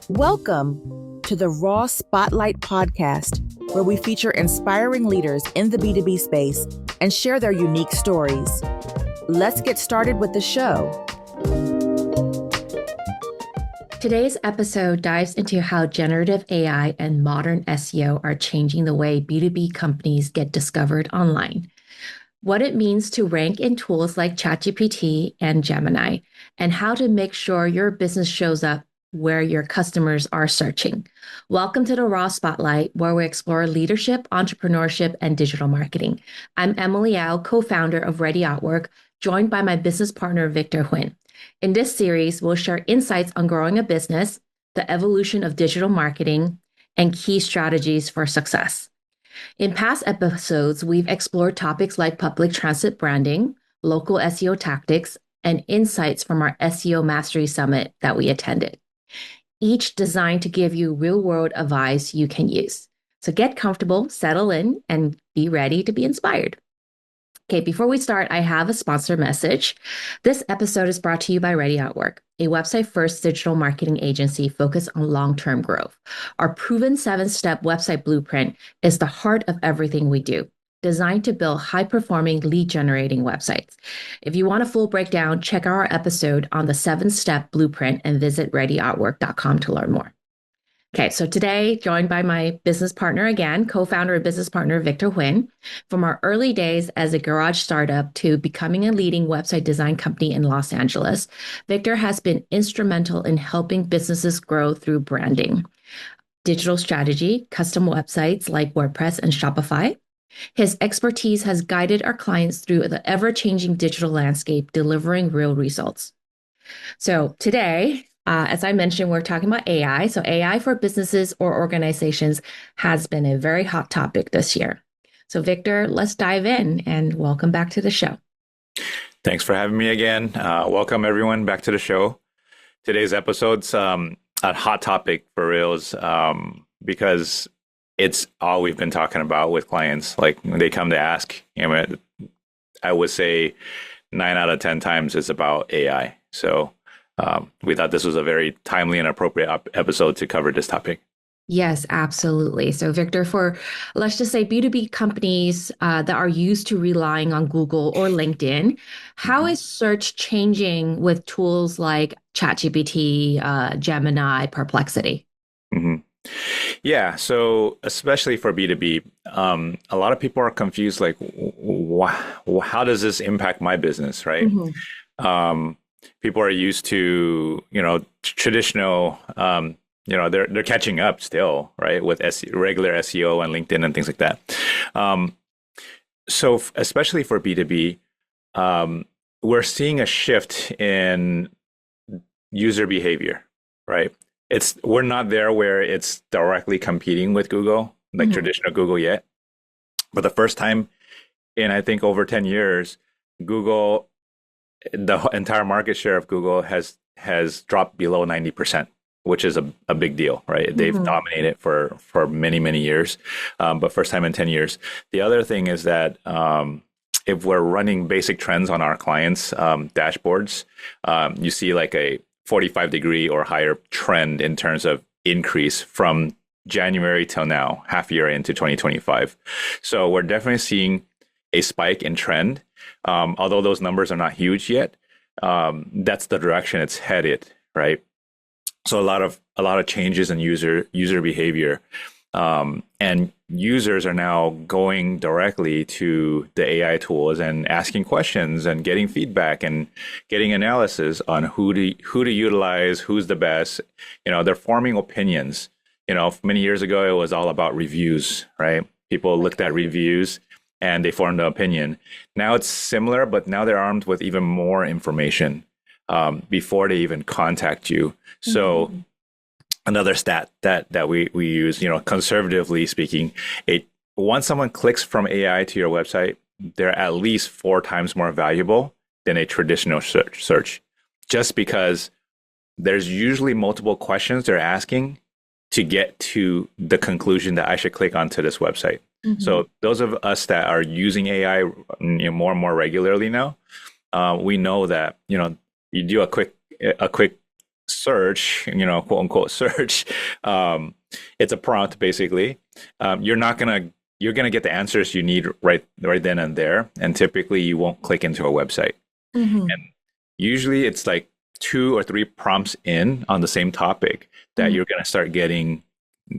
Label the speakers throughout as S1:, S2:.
S1: Welcome to the Raw Spotlight podcast, where we feature inspiring leaders in the B2B space and share their unique stories. Let's get started with the show.
S2: Today's episode dives into how generative AI and modern SEO are changing the way B2B companies get discovered online, what it means to rank in tools like ChatGPT and Gemini, and how to make sure your business shows up where your customers are searching. Welcome to the Raw Spotlight, where we explore leadership, entrepreneurship, and digital marketing. I'm Emily Au, co-founder of Ready Outwork, joined by my business partner, Victor Huynh. In this series, we'll share insights on growing a business, the evolution of digital marketing, and key strategies for success. In past episodes, we've explored topics like public transit branding, local SEO tactics, and insights from our SEO Mastery Summit that we attended, each designed to give you real-world advice you can use. So get comfortable, settle in, and be ready to be inspired. Okay, before we start, I have a sponsor message. This episode is brought to you by Ready Outwork, a website-first digital marketing agency focused on long-term growth. Our proven 7-step website blueprint is the heart of everything we do, designed to build high-performing lead-generating websites. If you want a full breakdown, check out our episode on the 7-step blueprint and visit readyoutwork.com to learn more. Okay, so today, joined by my business partner again, co-founder and business partner, Victor Huynh. From our early days as a garage startup to becoming a leading website design company in Los Angeles, Victor has been instrumental in helping businesses grow through branding, digital strategy, custom websites like WordPress and Shopify. His expertise has guided our clients through the ever-changing digital landscape, delivering real results. So today, as I mentioned, we're talking about AI. So AI for businesses or organizations has been a very hot topic this year. So Victor, let's dive in and welcome back to the show.
S3: Thanks for having me again. Welcome everyone back to the show. Today's episode's a hot topic for reals because it's all we've been talking about with clients. Like when they come to ask, I would say 9 out of 10 times it's about AI. So we thought this was a very timely and appropriate episode to cover this topic.
S2: Yes, absolutely. So Victor, for let's just say B2B companies that are used to relying on Google or LinkedIn, how is search changing with tools like ChatGPT, Gemini, Perplexity?
S3: Mm-hmm. Yeah, so especially for B2B, a lot of people are confused, like, how does this impact my business, right? Mm-hmm. People are used to, traditional, they're catching up still, right, with regular SEO and LinkedIn and things like that. So especially for B2B, we're seeing a shift in user behavior, right? We're not there where it's directly competing with Google, like mm-hmm. traditional Google yet. But the first time in, I think, over 10 years, Google, the entire market share of Google has dropped below 90%, which is a big deal, right? Mm-hmm. They've dominated for many, many years, but first time in 10 years. The other thing is that if we're running basic trends on our clients' dashboards, you see like a 45-degree or higher trend in terms of increase from January till now, half year into 2025. So we're definitely seeing a spike in trend. Although those numbers are not huge yet, that's the direction it's headed, right? So a lot of changes in user behavior, and users are now going directly to the AI tools and asking questions and getting feedback and getting analysis on who to utilize, who's the best. They're forming opinions. Many years ago it was all about reviews, right? People looked at reviews and they formed an opinion. Now it's similar, but now they're armed with even more information before they even contact you. So another stat that we use, conservatively speaking, once someone clicks from AI to your website, they're at least 4 times more valuable than a traditional search, just because there's usually multiple questions they're asking to get to the conclusion that I should click onto this website. Mm-hmm. So those of us that are using AI more and more regularly now, we know that you do a quick search, quote unquote search, it's a prompt basically. You're gonna get the answers you need right then and there, and typically you won't click into a website.
S2: Mm-hmm.
S3: And usually it's like 2 or 3 prompts in on the same topic that
S2: Mm-hmm.
S3: you're gonna start getting.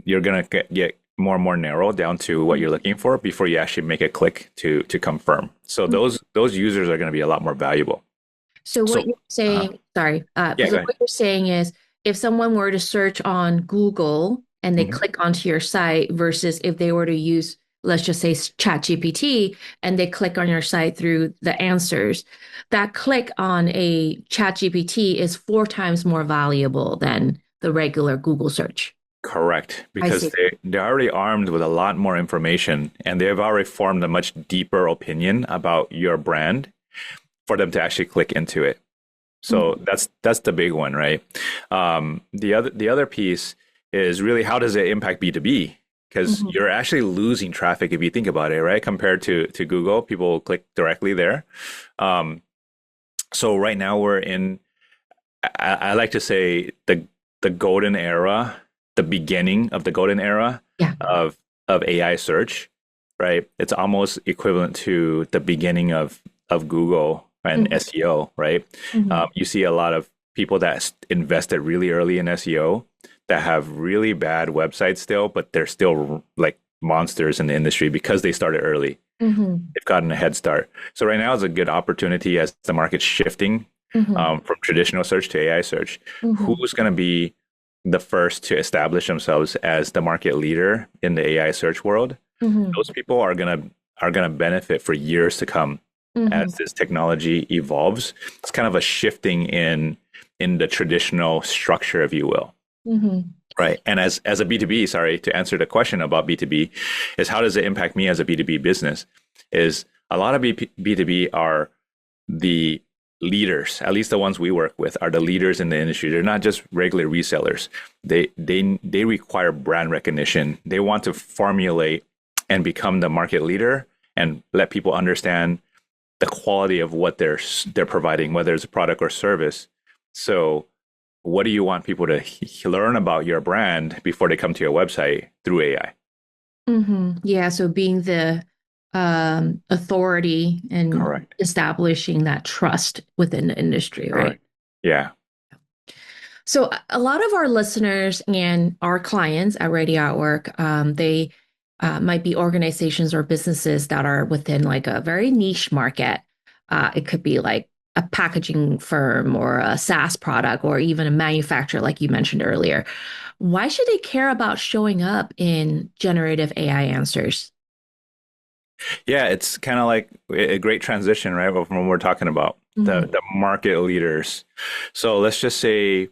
S3: You're gonna get more and more narrow down to what you're looking for before you actually make a click to confirm. So those users are going to be a lot more valuable.
S2: So
S3: So
S2: what you're saying, sorry,
S3: yeah,
S2: so
S3: go ahead.
S2: what you're saying is if someone were to search on Google and they
S3: Mhm.
S2: click onto your site versus if they were to use, let's just say ChatGPT and they click on your site through the answers, that click on a ChatGPT is 4 times more valuable than the regular Google search.
S3: Correct,
S2: I
S3: because
S2: see.
S3: they're already armed with a lot more information, and they've already formed a much deeper opinion about your brand for them to actually click into it. So that's the big one, right? The other piece is really how does it impact B2B? Because
S2: Mhm.
S3: you're actually losing traffic if you think about it, right? Compared to Google, people will click directly there. Um, so right now we're in, I like to say the golden era, the beginning of the golden era
S2: Yeah.
S3: of AI search, right? It's almost equivalent to the beginning of Google and
S2: Mhm.
S3: SEO, right?
S2: Mhm.
S3: You see a lot of people that invested really early in SEO that have really bad websites still, but they're still like monsters in the industry because they started early.
S2: Mhm.
S3: They've gotten a head start. So right now is a good opportunity as the market's shifting
S2: Mhm.
S3: from traditional search to AI search.
S2: Mhm.
S3: Who's going to be the first to establish themselves as the market leader in the AI search world?
S2: Mhm.
S3: Those people are gonna benefit for years to come
S2: Mhm.
S3: as this technology evolves. It's kind of a shifting in the traditional structure, if you will.
S2: Mhm.
S3: Right. And as a B2B, sorry, to answer the question about B2B, is how does it impact me as a B2B business? Is a lot of B2B are the leaders, at least the ones we work with, are the leaders in the industry. They're not just regular resellers. They require brand recognition. They want to formulate and become the market leader and let people understand the quality of what they're providing, whether it's a product or service. So what do you want people to learn about your brand before they come to your website through AI?
S2: Yeah, so being the authority and
S3: Correct.
S2: establishing that trust within the industry, right?
S3: Correct. Yeah.
S2: So a lot of our listeners and our clients at Radio at Work, they might be organizations or businesses that are within like a very niche market. It could be like a packaging firm or a SaaS product or even a manufacturer, like you mentioned earlier. Why should they care about showing up in generative AI answers?
S3: Yeah, it's kind of like a great transition, right? From what we're talking about,
S2: Mhm.
S3: the market leaders. So let's just say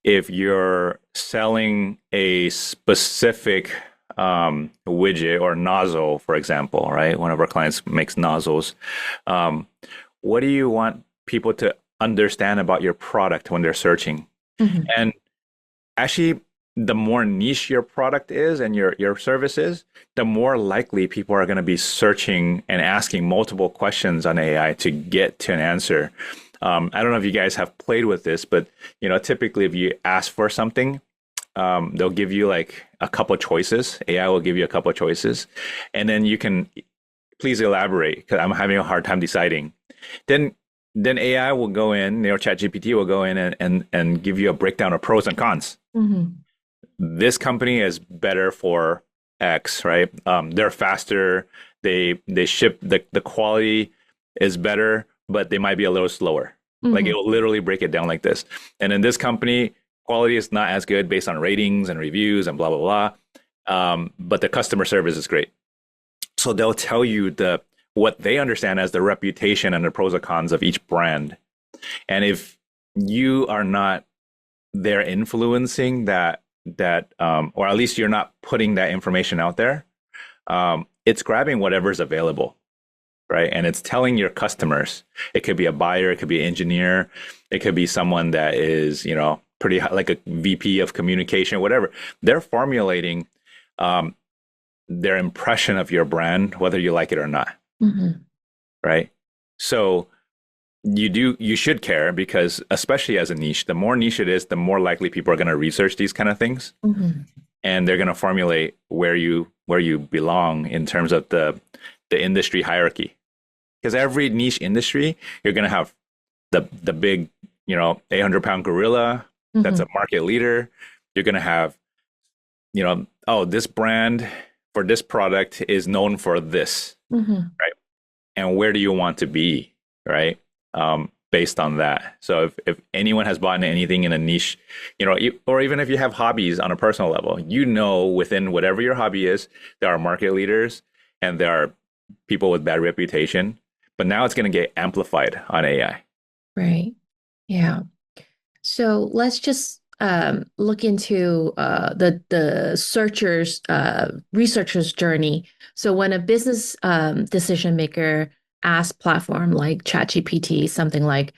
S3: if you're selling a specific widget or nozzle, for example, right? One of our clients makes nozzles. Um, what do you want people to understand about your product when they're searching?
S2: Mhm.
S3: And actually, the more niche your product is and your service is, the more likely people are going to be searching and asking multiple questions on AI to get to an answer. I don't know if you guys have played with this, but typically if you ask for something, they'll give you like a couple of choices. AI will give you a couple of choices, and then you can please elaborate because I'm having a hard time deciding. Then then AI will go in, ChatGPT will go in and give you a breakdown of pros and cons.
S2: Mhm.
S3: This company is better for X, right? They're faster. They ship the quality is better, but they might be a little slower. Like it
S2: Mhm.
S3: will literally break it down like this. And in this company, quality is not as good based on ratings and reviews and blah blah blah. But the customer service is great. So they'll tell you what they understand as the reputation and the pros and cons of each brand. And if you are not there influencing that or at least you're not putting that information out there, it's grabbing whatever's available, right? And it's telling your customers. It could be a buyer, it could be an engineer, it could be someone that is pretty high, like a VP of communication, whatever. They're formulating um, their impression of your brand, whether you like it or not,
S2: Mhm.
S3: right? So you should care, because especially as a niche, the more niche it is, the more likely people are going to research these kind of things, and they're going to formulate where you belong in terms of the industry hierarchy. Because every niche industry, you're going to have the big, 800-pound gorilla that's a market leader. You're going to have, this brand for this product is known for this, right? And where do you want to be, right? Based on that. So if anyone has bought into anything in a niche, or even if you have hobbies on a personal level, within whatever your hobby is, there are market leaders and there are people with bad reputation. But now it's going to get amplified on AI.
S2: Right. Yeah. So let's just look into the researcher's journey. So when a business decision maker asks platform like ChatGPT something like,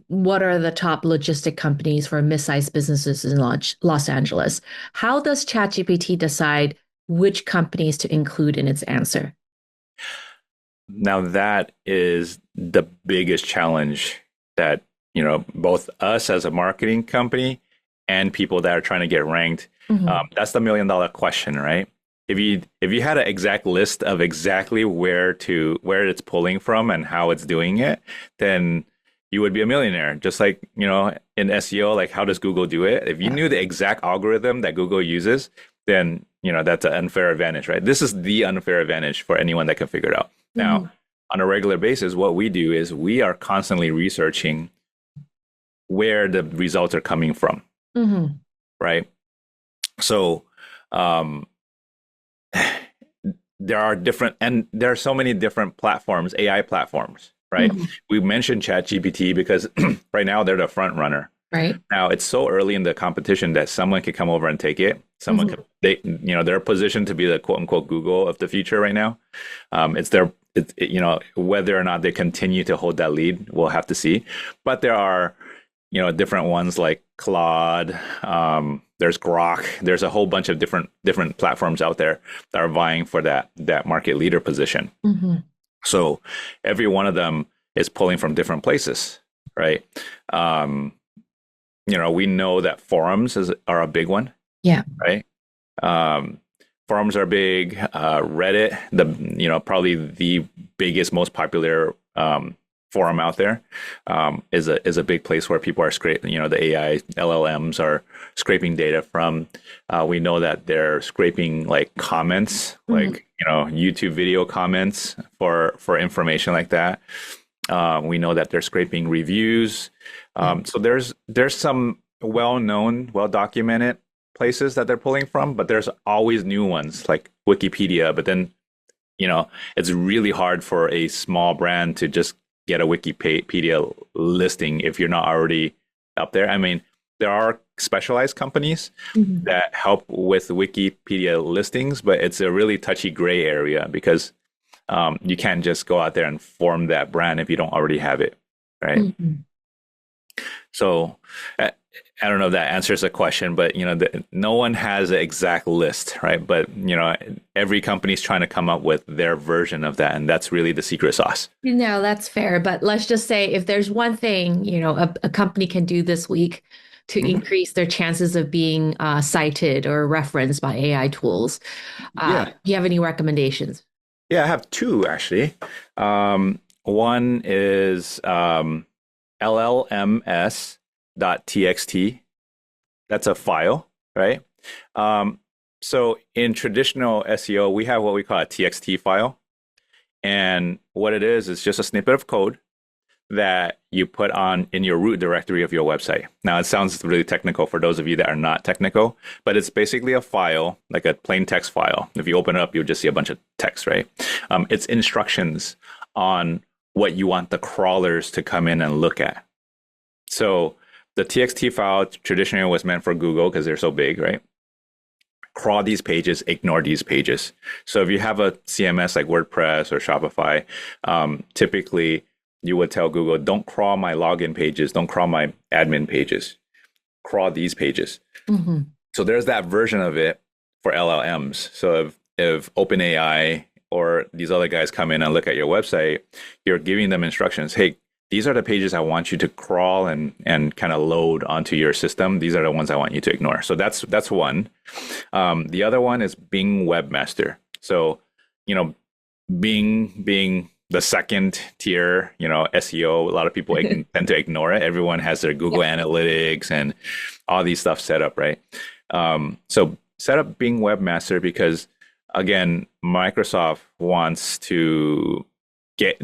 S2: what are the top logistic companies for mid-sized businesses in Los Angeles? How does ChatGPT decide which companies to include in its answer?
S3: Now that is the biggest challenge that, both us as a marketing company and people that are trying to get ranked, that's the $1 million question, right? If you had an exact list of exactly where it's pulling from and how it's doing it, then you would be a millionaire. Just like, in SEO, like how does Google do it? If you knew the exact algorithm that Google uses, then, that's an unfair advantage, right? This is the unfair advantage for anyone that can figure it out. Now, on a regular basis, what we do is we are constantly researching where the results are coming from, right? So there are so many different platforms, AI platforms, right? We mentioned ChatGPT because right now they're the front runner.
S2: Right.
S3: Now it's so early in the competition that someone could come over and take it. Someone could, they're positioned to be the quote unquote Google of the future right now. Whether or not they continue to hold that lead, we'll have to see. But there are, different ones like Claude, there's Grok, there's a whole bunch of different platforms out there that are vying for that market leader position. So every one of them is pulling from different places, right? We know that forums are a big one. Yeah. Right. Forums are big. Reddit, probably the biggest, most popular forum out there, is a big place where people are scraping. The AI LLMs are scraping data from. We know that they're scraping like comments, like YouTube video comments for information like that. We know that they're scraping reviews. So there's some well-known, well-documented places that they're pulling from, but there's always new ones like Wikipedia. But then, it's really hard for a small brand to just get a Wikipedia listing if you're not already up there. I mean, there are specialized companies that help with Wikipedia listings, but it's a really touchy gray area because you can't just go out there and form that brand if you don't already have it, right? So I don't know if that answers the question, but no one has an exact list, right? But every company's trying to come up with their version of that, and that's really the secret sauce.
S2: That's fair. But let's just say if there's one thing a company can do this week to increase their chances of being cited or referenced by AI tools, do you have any recommendations?
S3: Yeah, I have two actually. One is LLMs.txt. That's a file, right? So in traditional SEO, we have what we call a TXT file. And what it is just a snippet of code that you put on in your root directory of your website. Now, it sounds really technical for those of you that are not technical, but it's basically a file, like a plain text file. If you open it up, you'll just see a bunch of text, right? It's instructions on what you want the crawlers to come in and look at. So the TXT file traditionally was meant for Google because they're so big, right? Crawl these pages, ignore these pages. So if you have a CMS like WordPress or Shopify, typically you would tell Google, don't crawl my login pages, don't crawl my admin pages, crawl these pages. So there's that version of it for LLMs. So if OpenAI or these other guys come in and look at your website, you're giving them instructions. Hey, these are the pages I want you to crawl and kind of load onto your system. These are the ones I want you to ignore. So that's one. The other one is Bing Webmaster. So, Bing being the second tier, SEO, a lot of people tend to ignore it. Everyone has their Google Analytics and all these stuff set up, right? So set up Bing Webmaster because, again, Microsoft wants to get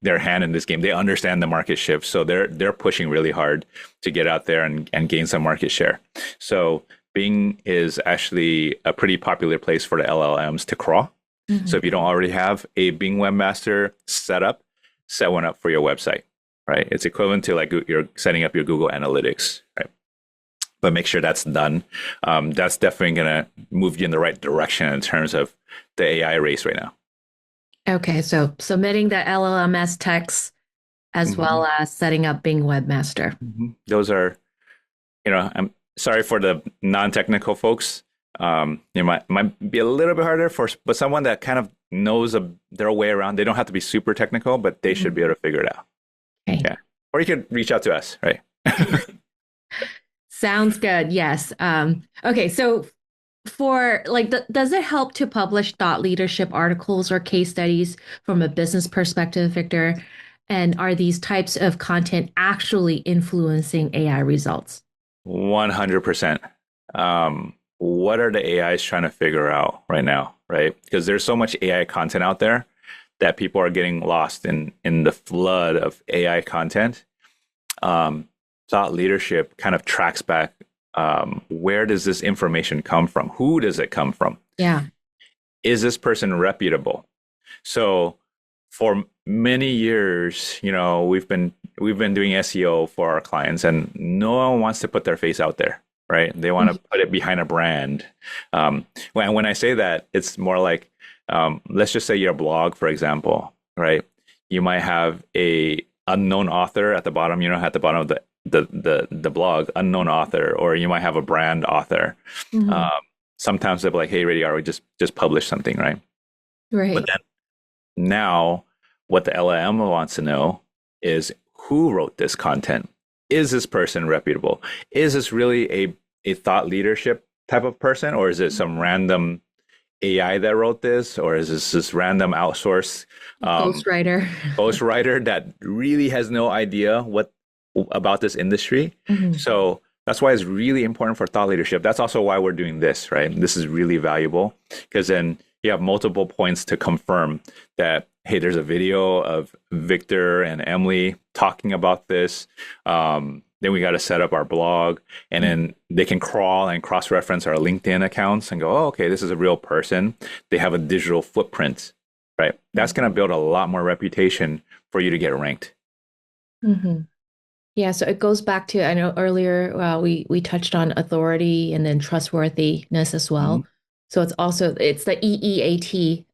S3: their hand in this game. They understand the market shift, so they're pushing really hard to get out there and gain some market share. So Bing is actually a pretty popular place for the LLMs to crawl. Mm-hmm. So if you don't already have a Bing Webmaster set one up for your website, right? It's equivalent to like you're setting up your Google Analytics, right? But make sure that's done. That's definitely going to move you in the right direction in terms of the AI race right now.
S2: Okay, so submitting the LLMS text as well as setting up Bing Webmaster.
S3: Those are, I'm sorry for the non-technical folks. It might be a little bit harder but someone that kind of knows their way around. They don't have to be super technical, but they should be able to figure it out. Okay. Yeah, or you could reach out to us, right?
S2: Sounds good. Yes. Okay, so for does it help to publish thought leadership articles or case studies from a business perspective, Victor? And are these types of content actually influencing AI results?
S3: 100%. What are the AIs trying to figure out right now, right? Because there's so much AI content out there that people are getting lost in the flood of AI content. Thought leadership kind of tracks back. Where does this information come from? Who does it come from?
S2: Yeah.
S3: Is this person reputable? So for many years, we've been doing SEO for our clients, and no one wants to put their face out there, right? They want to put it behind a brand. When I say that, it's more like, let's just say your blog, for example, right? You might have a unknown author at the bottom, at the bottom of the blog, unknown author, or you might have a brand author. Sometimes they'll be like, hey, Radiar, we just publish something, right?
S2: Right.
S3: But then now what the LLM wants to know is who wrote this content. Is this person reputable? Is this really a thought leadership type of person, or is it some random AI that wrote this, or is this random outsourced ghostwriter that really has no idea about this industry? So that's why it's really important for thought leadership. That's also why we're doing this, right? This is really valuable because then you have multiple points to confirm that, hey, there's a video of Victor and Emily talking about this. Then we got to set up our blog, and then they can crawl and cross-reference our LinkedIn accounts and go, oh, okay, this is a real person. They have a digital footprint, right? That's going to build a lot more reputation for you to get ranked.
S2: Yeah, so it goes back to, I know earlier we touched on authority and then trustworthiness as well. So it's the EEAT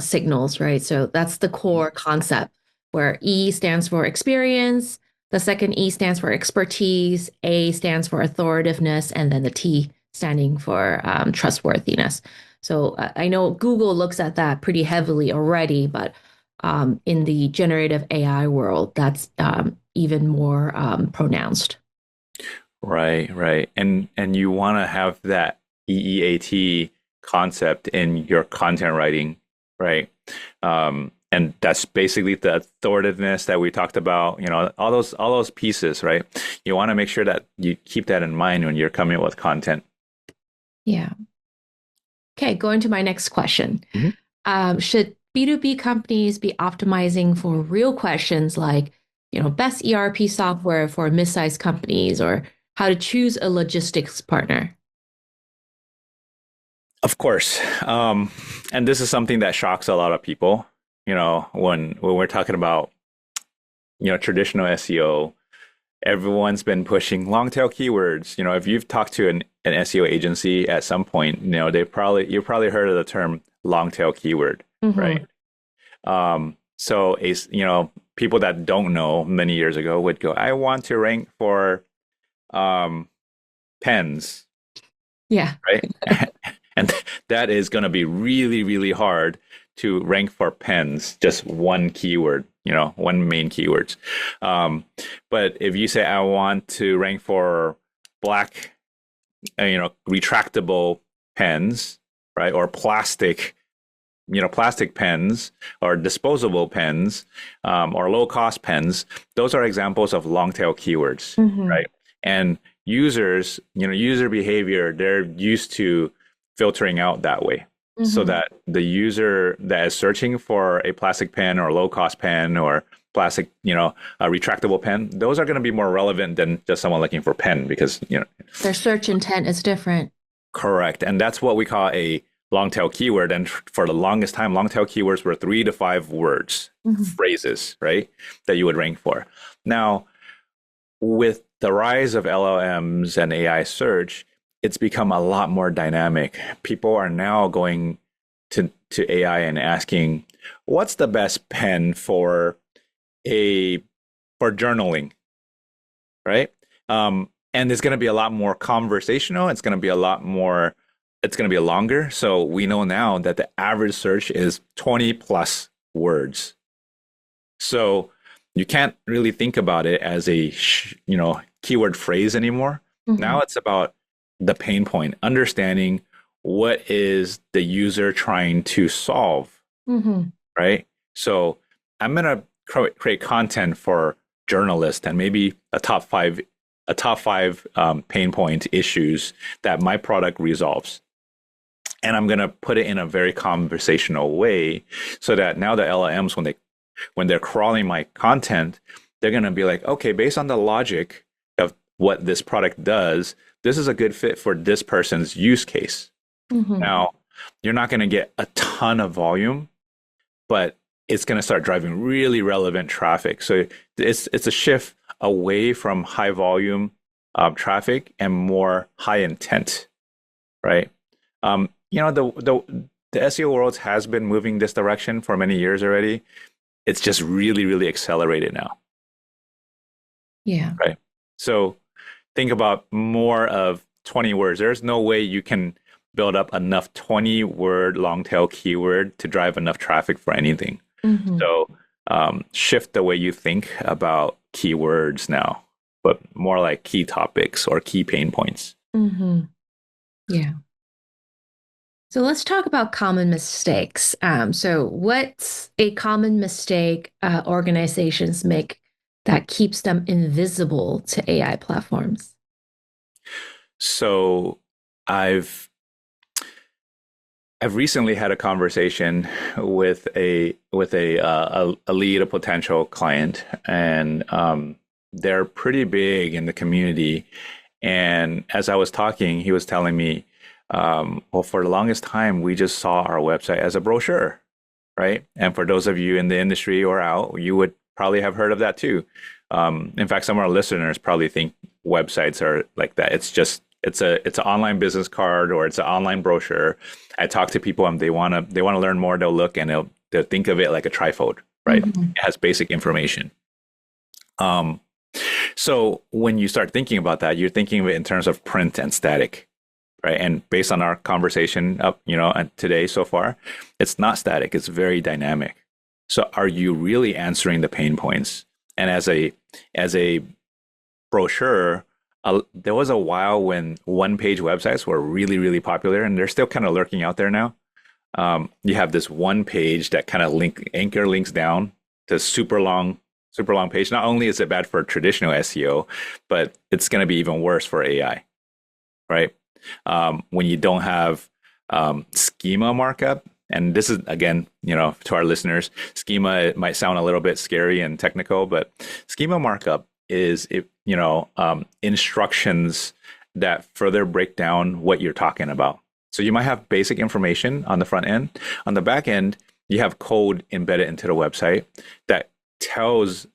S2: signals, right? So that's the core concept where E stands for experience, the second E stands for expertise, A stands for authoritativeness, and then the T standing for trustworthiness. So I know Google looks at that pretty heavily already, but in the generative AI world, that's even more pronounced.
S3: Right. And you want to have that EEAT concept in your content writing, right? And that's basically the authoritativeness that we talked about, all those pieces, right? You want to make sure that you keep that in mind when you're coming up with content.
S2: Yeah. Okay, going to my next question. Should B2B companies be optimizing for real questions like, best ERP software for mid-sized companies, or how to choose a logistics partner?
S3: Of course. And this is something that shocks a lot of people, when we're talking about, traditional SEO. Everyone's been pushing long tail keywords. If you've talked to an SEO agency at some point, you've probably heard of the term long tail keyword, right? So people that don't know many years ago would go, I want to rank for pens.
S2: Yeah.
S3: Right. And that is going to be really, really hard to rank for pens, just one keyword, one main keywords. But if you say I want to rank for black, retractable pens, right, or plastic pens or disposable pens, or low cost pens, those are examples of long tail keywords, right? And users, user behavior, they're used to filtering out that way. So that the user that is searching for a plastic pen or low cost pen or plastic, a retractable pen, those are going to be more relevant than just someone looking for pen because,
S2: their search intent is different.
S3: Correct. And that's what we call a long tail keyword. And for the longest time, long tail keywords were 3 to 5 words, phrases, right, that you would rank for. Now, with the rise of LLMs and AI search, it's become a lot more dynamic. People are now going to AI and asking, what's the best pen for journaling, right? And it's going to be a lot more conversational. It's going to be longer. So we know now that the average search is 20 plus words. So you can't really think about it as a, keyword phrase anymore. Now it's about the pain point, understanding what is the user trying to solve, right? So I'm going to create content for journalists and maybe a top five pain point issues that my product resolves. And I'm going to put it in a very conversational way so that now the LLMs, when they're crawling my content, they're going to be like, okay, based on the logic of what this product does, this is a good fit for this person's use case. Now, you're not going to get a ton of volume, but it's going to start driving really relevant traffic. So it's a shift away from high volume traffic and more high intent, right? The SEO world has been moving this direction for many years already. It's just really, really accelerated now.
S2: Yeah.
S3: Right. So think about more of 20 words. There's no way you can build up enough 20-word long tail keyword to drive enough traffic for anything. So shift the way you think about keywords now, but more like key topics or key pain points.
S2: Yeah. So let's talk about common mistakes. So what's a common mistake organizations make that keeps them invisible to AI platforms?
S3: So I've recently had a conversation with a lead, a potential client, and they're pretty big in the community. And as I was talking, he was telling me, well, for the longest time, we just saw our website as a brochure, right? And for those of you in the industry or out, you would probably have heard of that too. In fact, some of our listeners probably think websites are like that. It's an online business card or it's an online brochure. I talk to people and they want to learn more. They'll look and they'll think of it like a trifold, right? It has basic information. So when you start thinking about that, you're thinking of it in terms of print and static, right? And based on our conversation today so far, it's not static. It's very dynamic. So are you really answering the pain points? And as a brochure, there was a while when one-page websites were really, really popular, and they're still kind of lurking out there now. You have this one page that kind of anchor links down to super long page. Not only is it bad for traditional SEO, but it's going to be even worse for AI, right? When you don't have schema markup, and this is, again, to our listeners, schema, it might sound a little bit scary and technical, but schema markup is instructions that further break down what you're talking about. So you might have basic information on the front end. On the back end, you have code embedded into the website that tells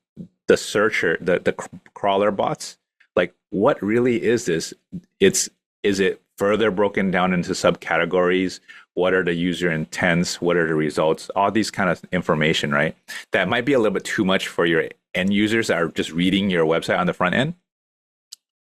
S3: the searcher, the crawler bots, like, what really is this? Is it further broken down into subcategories? What are the user intents? What are the results? All these kind of information, right? That might be a little bit too much for your end users that are just reading your website on the front end.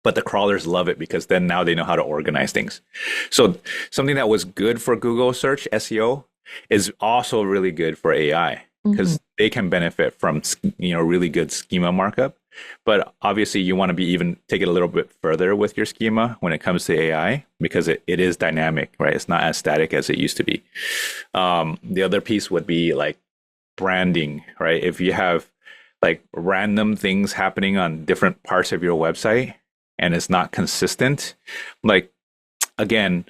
S3: But the crawlers love it because then now they know how to organize things. So something that was good for Google search SEO is also really good for AI because they can benefit from, really good schema markup. But obviously you want to take it a little bit further with your schema when it comes to AI, because it is dynamic, right? It's not as static as it used to be. The other piece would be like branding, right? If you have like random things happening on different parts of your website and it's not consistent, like, again,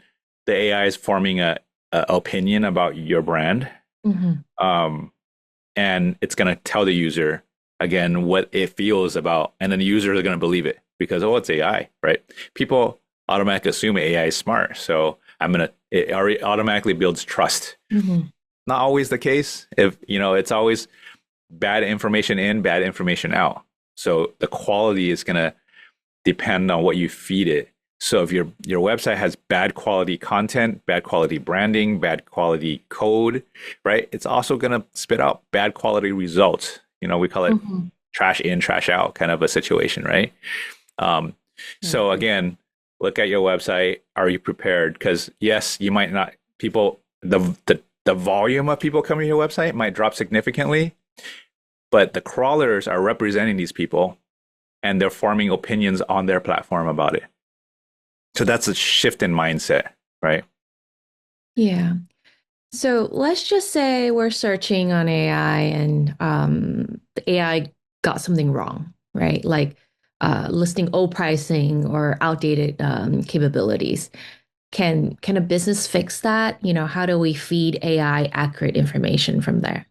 S3: the AI is forming a opinion about your brand. And it's going to tell the user, again, what it feels about, and then the user is going to believe it because, oh, it's AI, right? People automatically assume AI is smart. So it already automatically builds trust. Not always the case. It's always bad information in, bad information out. So the quality is going to depend on what you feed it. So if your website has bad quality content, bad quality branding, bad quality code, right? It's also going to spit out bad quality results. We call it trash in, trash out kind of a situation, right? So again, look at your website. Are you prepared? Because yes, you might not, the volume of people coming to your website might drop significantly, but the crawlers are representing these people and they're forming opinions on their platform about it. So that's a shift in mindset, right?
S2: Yeah. So let's just say we're searching on AI and the AI got something wrong, right? Like listing old pricing or outdated capabilities. Can a business fix that? How do we feed AI accurate information from there?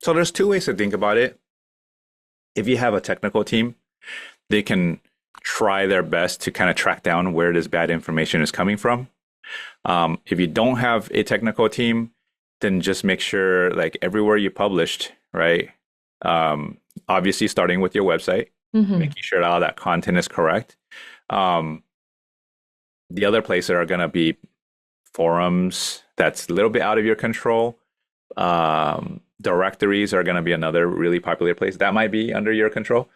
S3: So there's two ways to think about it. If you have a technical team, they can try their best to kind of track down where this bad information is coming from. If you don't have a technical team, then just make sure, like, everywhere you published, right? Obviously, starting with your website, making sure that all that content is correct. The other places are going to be forums. That's a little bit out of your control. Directories are going to be another really popular place that might be under your control.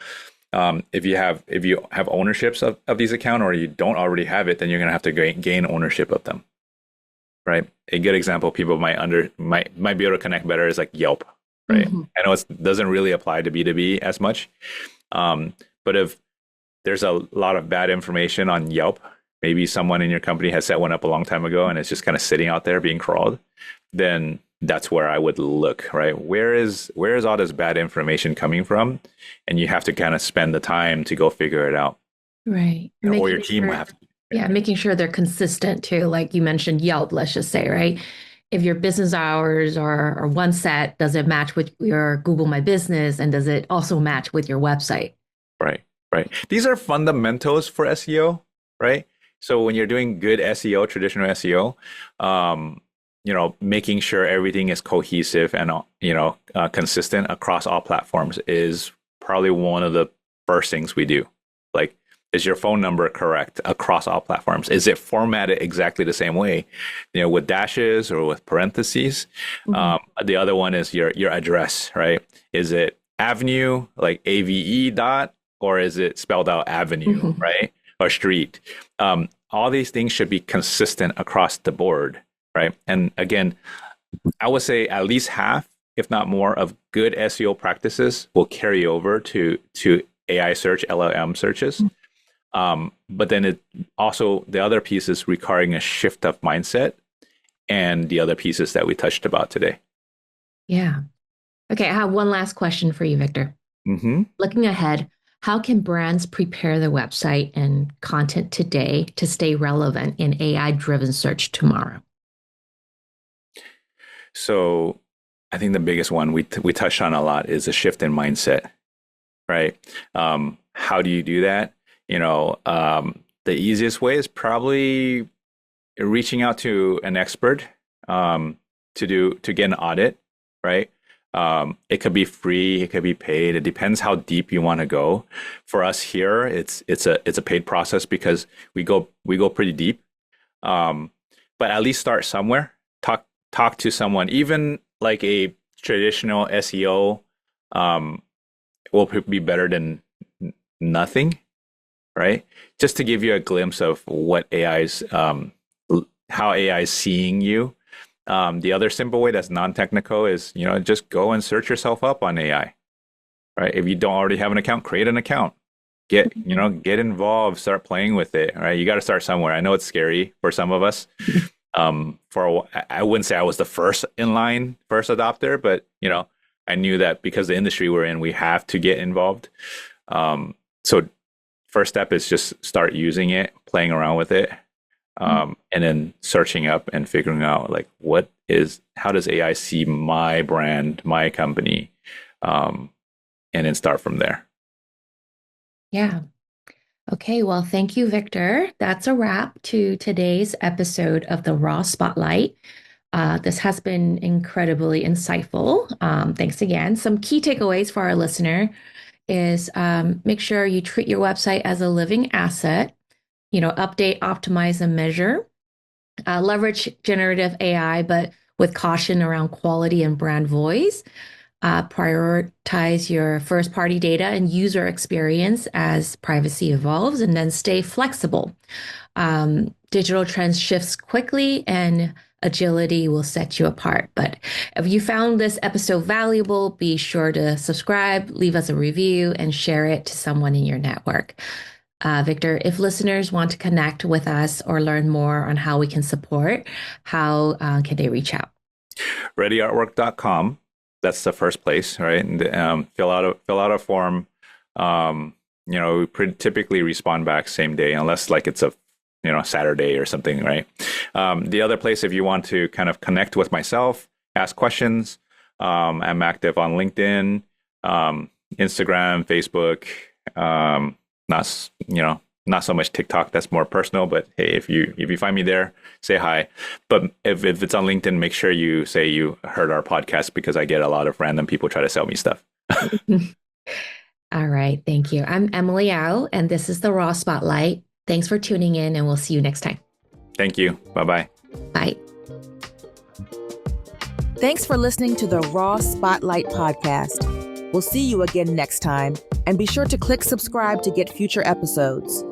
S3: If you have ownerships of these accounts, or you don't already have it, then you're going to have to gain ownership of them, right? A good example people might be able to connect better is like Yelp, right? I know it doesn't really apply to B2B as much, but if there's a lot of bad information on Yelp, maybe someone in your company has set one up a long time ago and it's just kind of sitting out there being crawled, then that's where I would look, right? Where is all this bad information coming from? And you have to kind of spend the time to go figure it out.
S2: Right.
S3: Or your team will have to.
S2: Yeah, making sure they're consistent too. Like you mentioned Yelp, let's just say, right? If your business hours are one set, does it match with your Google My Business? And does it also match with your website?
S3: Right. These are fundamentals for SEO, right? So when you're doing good SEO, traditional SEO, making sure everything is cohesive and, consistent across all platforms is probably one of the first things we do. Like, is your phone number correct across all platforms? Is it formatted exactly the same way, with dashes or with parentheses? The other one is your address, right? Is it avenue, like AVE dot, or is it spelled out avenue, right? Or street? All these things should be consistent across the board. Right. And again, I would say at least half, if not more, of good SEO practices will carry over to AI search, LLM searches. But then the other piece is requiring a shift of mindset, and the other pieces that we touched about today.
S2: Yeah. Okay. I have one last question for you, Victor. Looking ahead, how can brands prepare their website and content today to stay relevant in AI-driven search tomorrow?
S3: So I think the biggest one we touched on a lot is a shift in mindset, right? How do you do that? The easiest way is probably reaching out to an expert to get an audit, right? It could be free, it could be paid. It depends how deep you want to go. For us here, it's a paid process because we go pretty deep. But at least start somewhere. Talk to someone, even like a traditional SEO will be better than nothing, right? Just to give you a glimpse of what how AI is seeing you. The other simple way that's non-technical is, just go and search yourself up on AI, right? If you don't already have an account, create an account. Get involved, start playing with it, right? You got to start somewhere. I know it's scary for some of us. I wouldn't say I was the first adopter, but, I knew that because the industry we're in, we have to get involved. So first step is just start using it, playing around with it. And then searching up and figuring out like how does AI see my brand, my company, and then start from there.
S2: Yeah. Okay. Well, thank you, Victor. That's a wrap to today's episode of the Raw Spotlight. This has been incredibly insightful. Thanks again. Some key takeaways for our listener is make sure you treat your website as a living asset. Update, optimize, and measure. Leverage generative AI, but with caution around quality and brand voice. Prioritize your first-party data and user experience as privacy evolves, and then stay flexible. Digital trends shifts quickly, and agility will set you apart. But if you found this episode valuable, be sure to subscribe, leave us a review, and share it to someone in your network. Victor, if listeners want to connect with us or learn more on how we can support, how can they reach out?
S3: readyartwork.com. That's the first place, right? And fill out a form. We typically respond back same day, unless like it's a Saturday or something, right? The other place, if you want to kind of connect with myself, ask questions, I'm active on LinkedIn, Instagram, Facebook. Not so much TikTok. That's more personal. But hey, if you find me there, say hi. But if it's on LinkedIn, make sure you say you heard our podcast, because I get a lot of random people try to sell me stuff.
S2: All right. Thank you. I'm Emily Yao, and this is the Raw Spotlight. Thanks for tuning in, and we'll see you next time.
S3: Thank you. Bye-bye.
S2: Bye.
S1: Thanks for listening to the Raw Spotlight podcast. We'll see you again next time, and be sure to click subscribe to get future episodes.